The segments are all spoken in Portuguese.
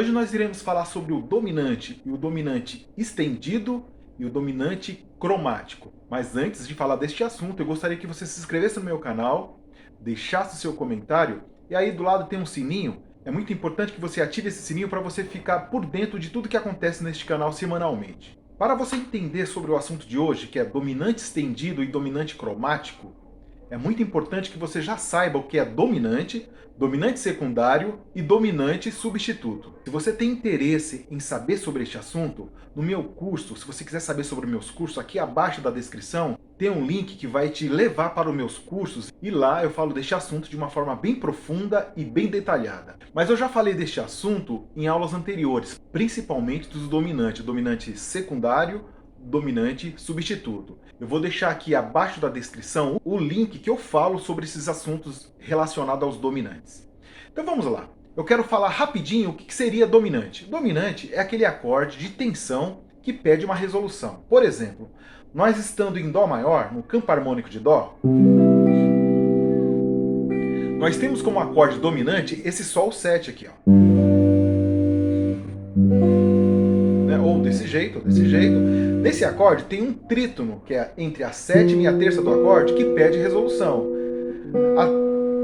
Hoje nós iremos falar sobre o dominante e o dominante estendido e o dominante cromático. Mas antes de falar deste assunto, eu gostaria que você se inscrevesse no meu canal, deixasse o seu comentário e aí do lado tem um sininho. É muito importante que você ative esse sininho para você ficar por dentro de tudo que acontece neste canal semanalmente. Para você entender sobre o assunto de hoje, que é dominante estendido e dominante cromático, é muito importante que você já saiba o que é dominante, dominante secundário e dominante substituto. Se você tem interesse em saber sobre este assunto, no meu curso, se você quiser saber sobre meus cursos, aqui abaixo da descrição tem um link que vai te levar para os meus cursos e lá eu falo deste assunto de uma forma bem profunda e bem detalhada. Mas eu já falei deste assunto em aulas anteriores, principalmente dos dominantes, dominante secundário, dominante substituto. Eu vou deixar aqui abaixo da descrição o link que eu falo sobre esses assuntos relacionados aos dominantes. Então vamos lá. Eu quero falar rapidinho o que seria dominante. Dominante é aquele acorde de tensão que pede uma resolução. Por exemplo, nós estando em Dó maior, no campo harmônico de Dó, nós temos como acorde dominante esse Sol 7 aqui, ó. Ou desse jeito, ou desse jeito. Nesse acorde tem um trítono, que é entre a sétima e a terça do acorde, que pede resolução.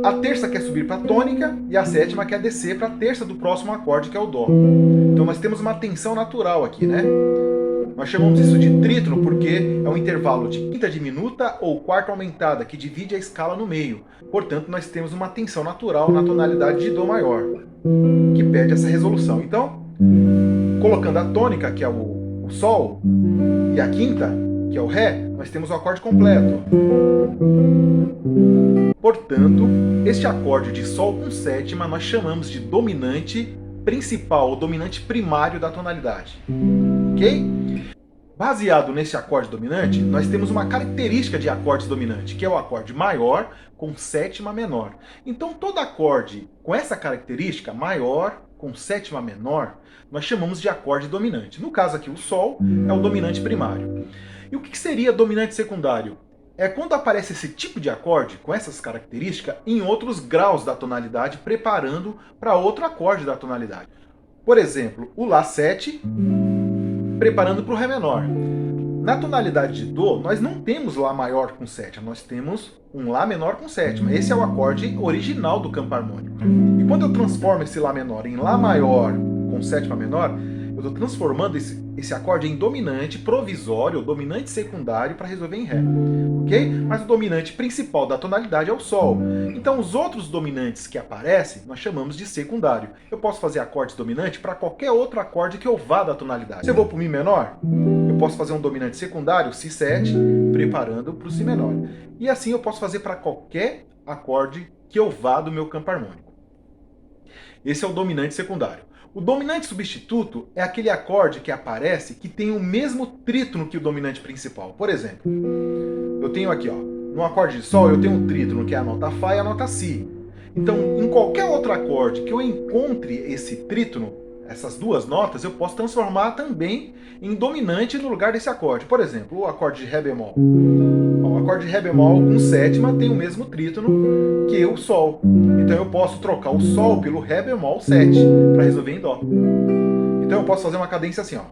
A terça quer subir para a tônica e a sétima quer descer para a terça do próximo acorde, que é o Dó. Então nós temos uma tensão natural aqui, né? Nós chamamos isso de trítono porque é um intervalo de quinta diminuta ou quarta aumentada, que divide a escala no meio. Portanto, nós temos uma tensão natural na tonalidade de Dó maior, que pede essa resolução. Então, colocando a tônica, que é o Sol, e a quinta, que é o Ré, nós temos o acorde completo. Portanto, este acorde de Sol com sétima nós chamamos de dominante principal, ou dominante primário da tonalidade. Ok? Baseado nesse acorde dominante, nós temos uma característica de acorde dominante, que é o acorde maior com sétima menor. Então, todo acorde com essa característica, maior com sétima menor, nós chamamos de acorde dominante. No caso aqui, o Sol é o dominante primário. E o que seria dominante secundário? É quando aparece esse tipo de acorde, com essas características, em outros graus da tonalidade, preparando para outro acorde da tonalidade. Por exemplo, o Lá7, preparando para o Ré menor. Na tonalidade de Dó, nós não temos Lá maior com sétima, nós temos um Lá menor com sétima. Esse é o acorde original do campo harmônico. E quando eu transformo esse Lá menor em Lá maior com sétima menor, eu estou transformando esse acorde em dominante provisório, ou dominante secundário, para resolver em Ré. Ok? Mas o dominante principal da tonalidade é o Sol. Então os outros dominantes que aparecem, nós chamamos de secundário. Eu posso fazer acordes dominantes para qualquer outro acorde que eu vá da tonalidade. Se eu vou para o Mi menor, eu posso fazer um dominante secundário, Si7, preparando para o Si menor. E assim eu posso fazer para qualquer acorde que eu vá do meu campo harmônico. Esse é o dominante secundário. O dominante substituto é aquele acorde que aparece que tem o mesmo trítono que o dominante principal. Por exemplo, eu tenho aqui, ó, no acorde de Sol, eu tenho um trítono que é a nota Fá e a nota Si. Então, em qualquer outro acorde que eu encontre esse trítono, essas duas notas, eu posso transformar também em dominante no lugar desse acorde. Por exemplo, o acorde de Ré bemol. O acorde de Ré bemol com sétima tem o mesmo trítono que o Sol. Então eu posso trocar o Sol pelo Ré bemol 7 para resolver em Dó. Então eu posso fazer uma cadência assim, ó.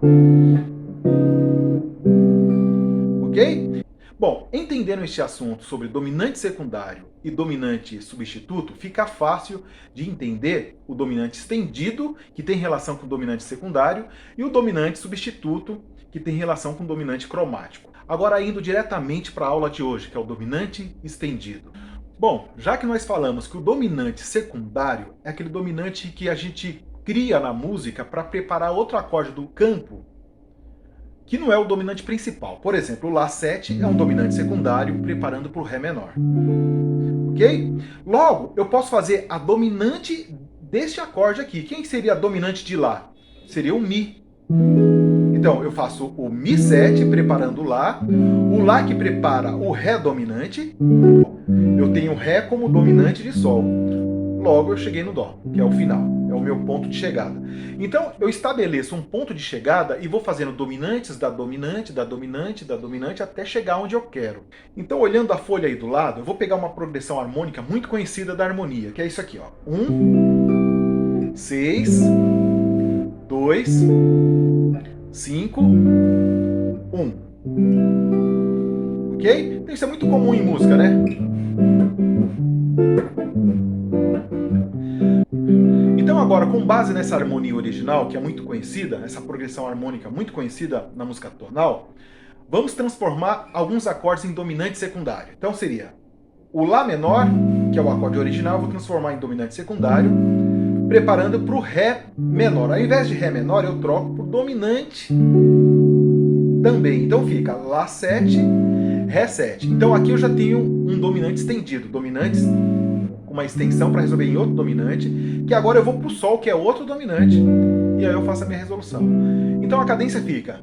Ok? Bom, entendendo este assunto sobre dominante secundário e dominante substituto, fica fácil de entender o dominante estendido, que tem relação com o dominante secundário, e o dominante substituto, que tem relação com o dominante cromático. Agora indo diretamente para a aula de hoje, que é o dominante estendido. Bom, já que nós falamos que o dominante secundário é aquele dominante que a gente cria na música para preparar outro acorde do campo, que não é o dominante principal. Por exemplo, o Lá7 é um dominante secundário preparando para o Ré menor. Ok? Logo, eu posso fazer a dominante deste acorde aqui. Quem seria a dominante de Lá? Seria o Mi. Então, eu faço o Mi7 preparando o Lá que prepara o Ré dominante. Eu tenho o Ré como dominante de Sol. Logo, eu cheguei no Dó, que é o final, é o meu ponto de chegada. Então, eu estabeleço um ponto de chegada e vou fazendo dominantes da dominante, da dominante, da dominante, até chegar onde eu quero. Então, olhando a folha aí do lado, eu vou pegar uma progressão harmônica muito conhecida da harmonia, que é isso aqui, ó. 1, 6, 2, 5, 1. Ok? Então isso é muito comum em música, né? Então agora, com base nessa harmonia original, que é muito conhecida, essa progressão harmônica muito conhecida na música tonal, vamos transformar alguns acordes em dominante secundário. Então seria o Lá menor, que é o acorde original, eu vou transformar em dominante secundário, preparando para o Ré menor. Ao invés de Ré menor, eu troco por dominante também. Então fica Lá 7, Ré 7. Então aqui eu já tenho um dominante estendido, dominantes com uma extensão para resolver em outro dominante, que agora eu vou para o Sol, que é outro dominante, e aí eu faço a minha resolução. Então a cadência fica...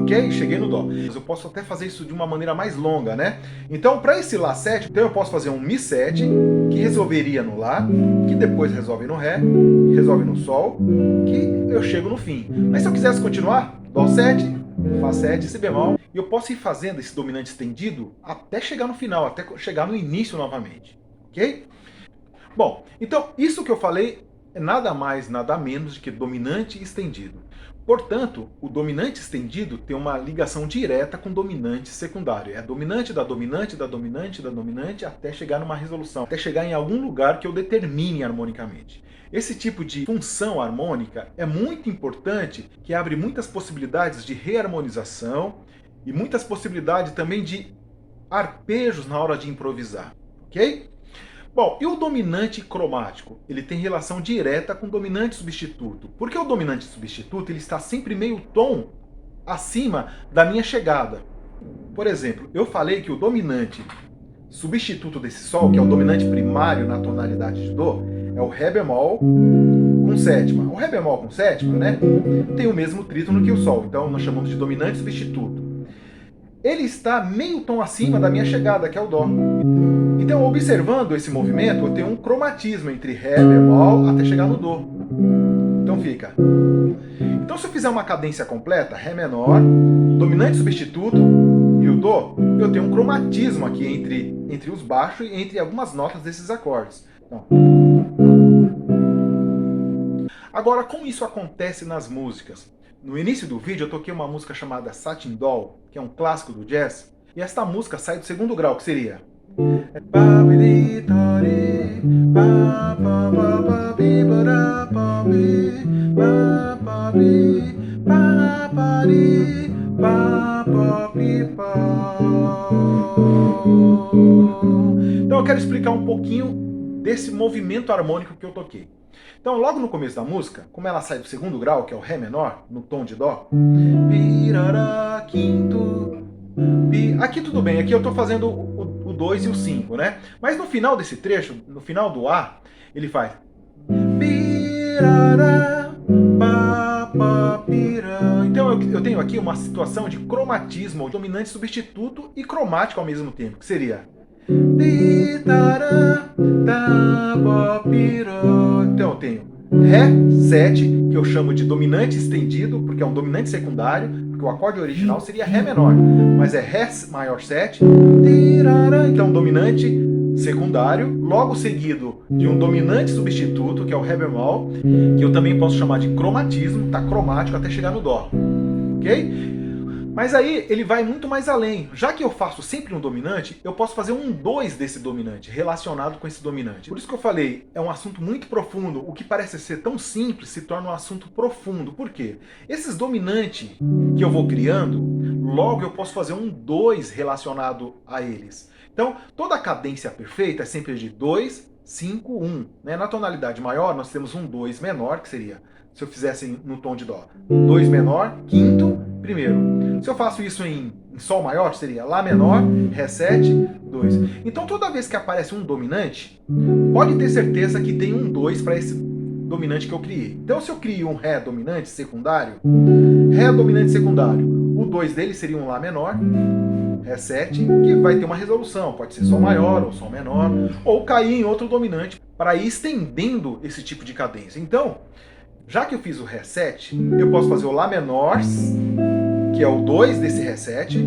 Ok? Cheguei no Dó. Eu posso até fazer isso de uma maneira mais longa, né? Então, para esse Lá 7, então eu posso fazer um Mi 7, que resolveria no Lá, que depois resolve no Ré, resolve no Sol, que eu chego no fim. Mas se eu quisesse continuar, Dó 7, Fá 7, Si bemol, e eu posso ir fazendo esse dominante estendido até chegar no final, até chegar no início novamente. Ok? Bom, então isso que eu falei é nada mais, nada menos do que dominante estendido. Portanto, o dominante estendido tem uma ligação direta com o dominante secundário. É dominante da dominante, da dominante, da dominante, até chegar numa resolução, até chegar em algum lugar que eu determine harmonicamente. Esse tipo de função harmônica é muito importante, que abre muitas possibilidades de reharmonização e muitas possibilidades também de arpejos na hora de improvisar, ok? Bom, e o dominante cromático? Ele tem relação direta com o dominante substituto. Porque o dominante substituto ele está sempre meio tom acima da minha chegada. Por exemplo, eu falei que o dominante substituto desse Sol, que é o dominante primário na tonalidade de Dó, é o Ré bemol com sétima. O Ré bemol com sétima, né, tem o mesmo trítono que o Sol, então nós chamamos de dominante substituto. Ele está meio tom acima da minha chegada, que é o Dó. Então, observando esse movimento, eu tenho um cromatismo entre Ré, bemol, até chegar no Dó. Então fica. Então, se eu fizer uma cadência completa, Ré menor, dominante substituto e o Dó, eu tenho um cromatismo aqui entre os baixos e entre algumas notas desses acordes. Então, agora, como isso acontece nas músicas? No início do vídeo eu toquei uma música chamada Satin Doll, que é um clássico do jazz, e esta música sai do segundo grau, que seria... Então eu quero explicar um pouquinho desse movimento harmônico que eu toquei. Então, logo no começo da música, como ela sai do segundo grau, que é o Ré menor, no tom de Dó, pirará, quinto, aqui tudo bem, aqui eu estou fazendo o 2 e o 5, né? Mas no final desse trecho, no final do A, ele faz pirará, pá, pá, pirá. Então eu tenho aqui uma situação de cromatismo, dominante substituto e cromático ao mesmo tempo, que seria... Então eu tenho Ré 7, que eu chamo de dominante estendido, porque é um dominante secundário, porque o acorde original seria Ré menor, mas é Ré maior 7, então dominante secundário, logo seguido de um dominante substituto, que é o Ré bemol, que eu também posso chamar de cromatismo, tá cromático até chegar no Dó, ok? Mas aí ele vai muito mais além. Já que eu faço sempre um dominante, eu posso fazer um 2 desse dominante, relacionado com esse dominante. Por isso que eu falei, é um assunto muito profundo. O que parece ser tão simples se torna um assunto profundo. Por quê? Esses dominantes que eu vou criando, logo eu posso fazer um 2 relacionado a eles. Então, toda a cadência perfeita é sempre de 2, 5, 1. Né? Na tonalidade maior, nós temos um 2 menor, que seria, se eu fizesse no tom de Dó, 2 menor, quinto, primeiro. Se eu faço isso em Sol maior, seria Lá menor, Ré 7, 2. Então toda vez que aparece um dominante, pode ter certeza que tem um 2 para esse dominante que eu criei. Então se eu crio um Ré dominante secundário, Ré dominante secundário, o 2 dele seria um Lá menor, Ré 7, que vai ter uma resolução, pode ser Sol maior ou Sol menor, ou cair em outro dominante para ir estendendo esse tipo de cadência. Então, já que eu fiz o Ré 7, eu posso fazer o Lá menor, que é o 2 desse Ré 7.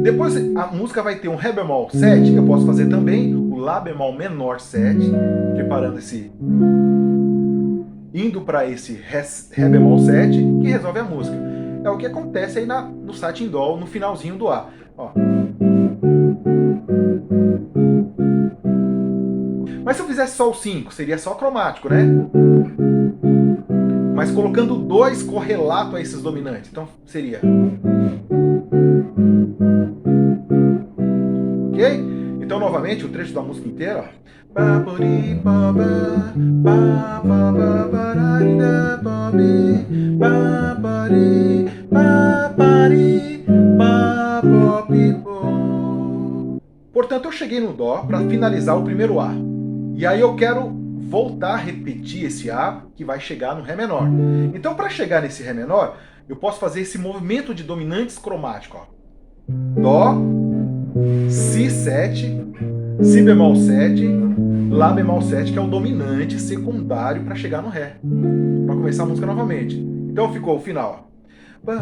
Depois a música vai ter um Ré bemol 7, eu posso fazer também o o Lá bemol menor 7, preparando esse... indo para esse Ré bemol 7, que resolve a música. É o que acontece aí no Satin Dó, no finalzinho do A. Ó. Mas se eu fizesse só o 5, seria só cromático, né? Mas colocando 2 correlato a esses dominantes. Então seria... ok? Então, novamente, o trecho da música inteira, ó. Portanto, eu cheguei no Dó para finalizar o primeiro A. E aí eu quero voltar a repetir esse A, que vai chegar no Ré menor. Então, para chegar nesse Ré menor, eu posso fazer esse movimento de dominantes cromático. Ó. Dó, Si 7, Si bemol 7, Lá bemol 7, que é o dominante secundário para chegar no Ré. Para começar a música novamente. Então ficou o final. Ó.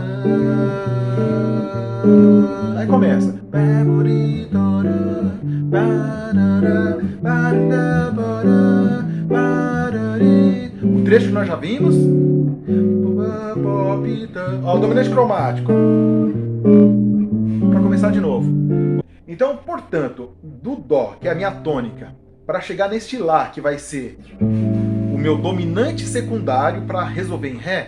Aí começa. O trecho que nós já vimos. Ó, o dominante cromático. Para começar de novo. Então, portanto, do Dó, que é a minha tônica, para chegar neste Lá, que vai ser o meu dominante secundário para resolver em Ré,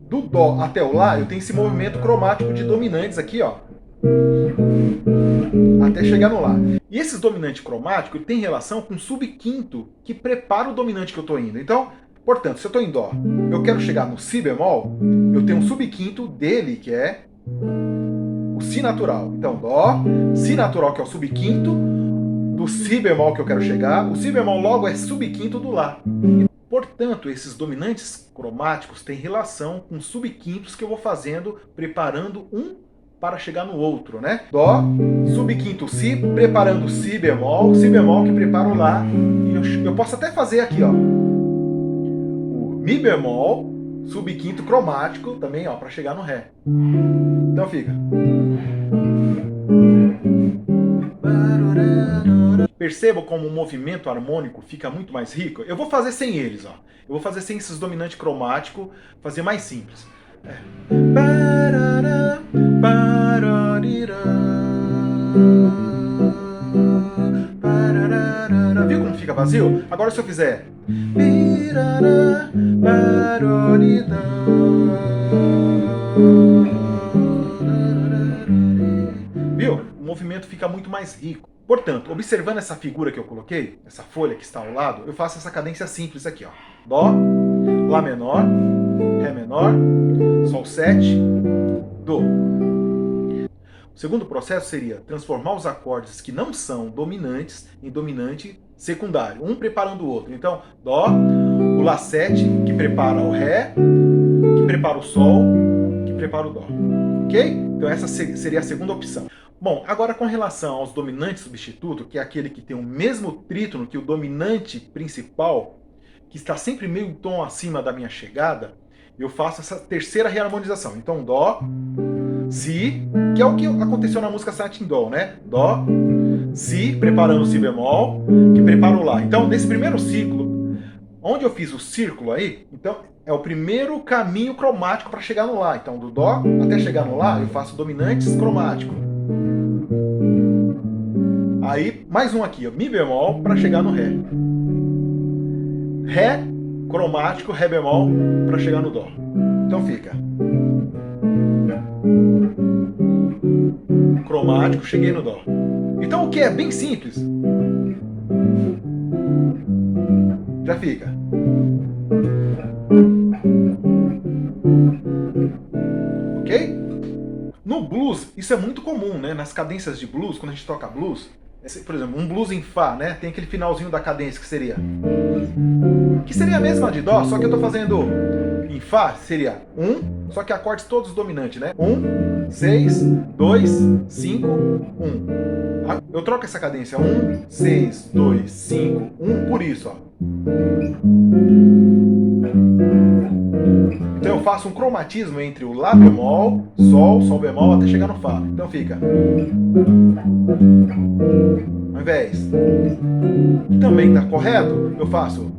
do Dó até o Lá, eu tenho esse movimento cromático de dominantes aqui, ó, até chegar no Lá. E esses dominantes cromáticos têm relação com o subquinto que prepara o dominante que eu estou indo. Então, portanto, se eu estou em Dó, eu quero chegar no Si bemol, eu tenho um subquinto dele, que é o Si natural. Então, Dó, Si natural, que é o subquinto do Si bemol que eu quero chegar. O Si bemol logo é subquinto do Lá. Portanto, esses dominantes cromáticos têm relação com subquintos que eu vou fazendo, preparando um para chegar no outro, né? Dó, subquinto Si, preparando Si bemol que prepara o Lá. E eu posso até fazer aqui, ó, o Mi bemol, subquinto cromático também, ó, para chegar no Ré. Então fica. Percebam como o movimento harmônico fica muito mais rico? Eu vou fazer sem eles, ó. Eu vou fazer sem esses dominantes cromáticos, fazer mais simples. Viu como fica vazio? Agora se eu fizer... viu? O movimento fica muito mais rico. Portanto, observando essa figura que eu coloquei, essa folha que está ao lado, eu faço essa cadência simples aqui, ó. Dó, Lá menor, Ré menor, Sol 7, Dó. O segundo processo seria transformar os acordes que não são dominantes em dominante secundário, um preparando o outro. Então, Dó, o Lá 7, que prepara o Ré, que prepara o Sol, que prepara o Dó. Ok? Então essa seria a segunda opção. Bom, agora com relação aos dominantes substitutos, que é aquele que tem o mesmo trítono que o dominante principal, que está sempre meio tom acima da minha chegada, eu faço essa terceira reharmonização. Então Dó, Si, que é o que aconteceu na música Satin Dó, né? Dó, Si, preparando o Si bemol, que prepara o Lá. Então, nesse primeiro ciclo, onde eu fiz o círculo aí, então é o primeiro caminho cromático para chegar no Lá. Então, do Dó até chegar no Lá, eu faço dominantes cromáticos. Aí, mais um aqui, ó, Mi bemol para chegar no Ré. Ré, cromático, Ré bemol para chegar no Dó. Então fica. Cromático, cheguei no Dó. Então o que é bem simples? Já fica. Ok? No blues, isso é muito comum, né? Nas cadências de blues, quando a gente toca blues, por exemplo, um blues em Fá, né? Tem aquele finalzinho da cadência que seria a mesma de Dó, só que eu tô fazendo em Fá, seria 1, só que acordes todos dominantes, né? 1, 6, 2, 5, 1. Eu troco essa cadência 1, 6, 2, 5, 1 por isso, ó. Então eu faço um cromatismo entre o Lá bemol, Sol, Sol bemol, até chegar no Fá. Então fica. Ao invés de também estar correto, eu faço.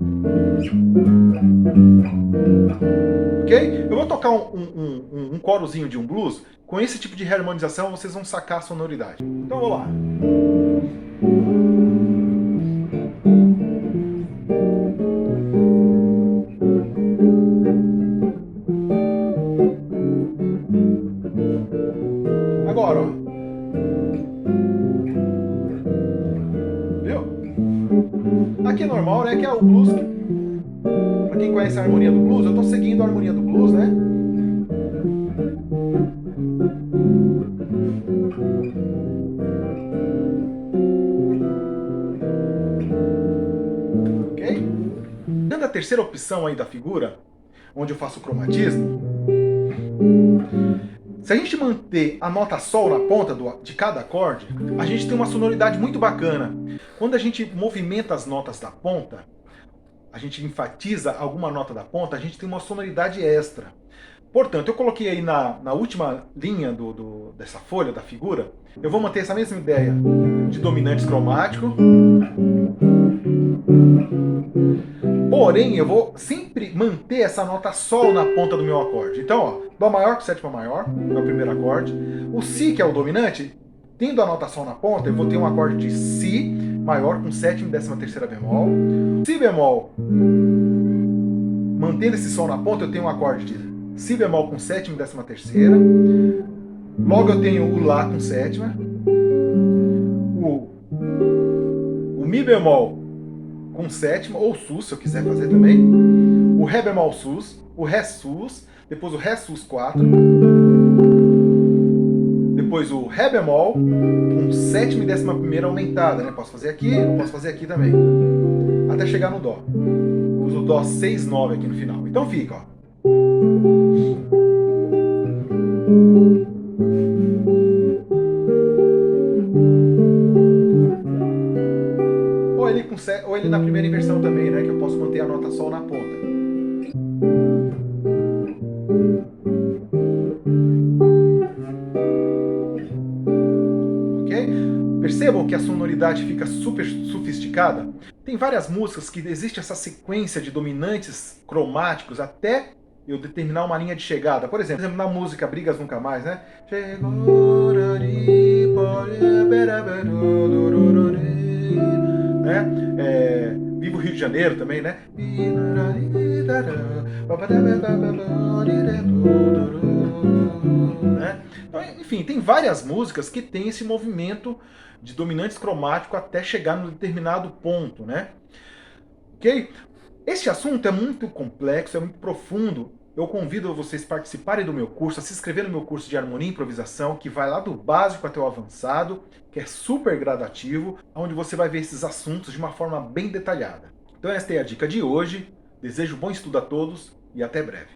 Ok? Eu vou tocar um corozinho de um blues. Com esse tipo de harmonização, vocês vão sacar a sonoridade. Então, vou lá. Agora, ó. Viu? Aqui é normal, né? Que é o blues. Pra quem conhece a harmonia do blues, eu tô seguindo a harmonia do blues, né? Ok? Dando a terceira opção aí da figura, onde eu faço o cromatismo, se a gente manter a nota Sol na ponta de cada acorde, a gente tem uma sonoridade muito bacana. Quando a gente movimenta as notas da ponta, a gente enfatiza alguma nota da ponta, a gente tem uma sonoridade extra. Portanto, eu coloquei aí na última linha dessa folha, da figura, eu vou manter essa mesma ideia de dominantes cromático. Porém, eu vou sempre manter essa nota Sol na ponta do meu acorde. Então, ó, Dó maior com sétima maior, é o primeiro acorde. O Si, que é o dominante, tendo a nota Sol na ponta, eu vou ter um acorde de Si maior com sétima e décima terceira bemol. Si bemol, mantendo esse Sol na ponta, eu tenho um acorde de Si bemol com sétima e décima terceira. Logo eu tenho o Lá com sétima. O Mi bemol com sétima, ou sus, se eu quiser fazer também. O Ré bemol sus, o Ré sus, depois o Ré sus 4. Depois o Ré bemol com sétima e décima primeira aumentada, né? Posso fazer aqui, eu posso fazer aqui também. Até chegar no Dó. Uso o Dó 6, 9 aqui no final. Então fica, ó. Ou ele na primeira inversão também, né? Que eu posso manter a nota Sol na ponta. Ok? Percebam que a sonoridade fica super sofisticada? Tem várias músicas que existe essa sequência de dominantes cromáticos até eu determinar uma linha de chegada. Por exemplo, na música Brigas Nunca Mais, né? Viva o Rio de Janeiro também, né? Então, enfim, tem várias músicas que tem esse movimento de dominantes cromático até chegar num determinado ponto, né? Ok? Este assunto é muito complexo, é muito profundo. Eu convido vocês a participarem do meu curso, a se inscrever no meu curso de harmonia e improvisação, que vai lá do básico até o avançado, que é super gradativo, onde você vai ver esses assuntos de uma forma bem detalhada. Então esta é a dica de hoje. Desejo bom estudo a todos e até breve.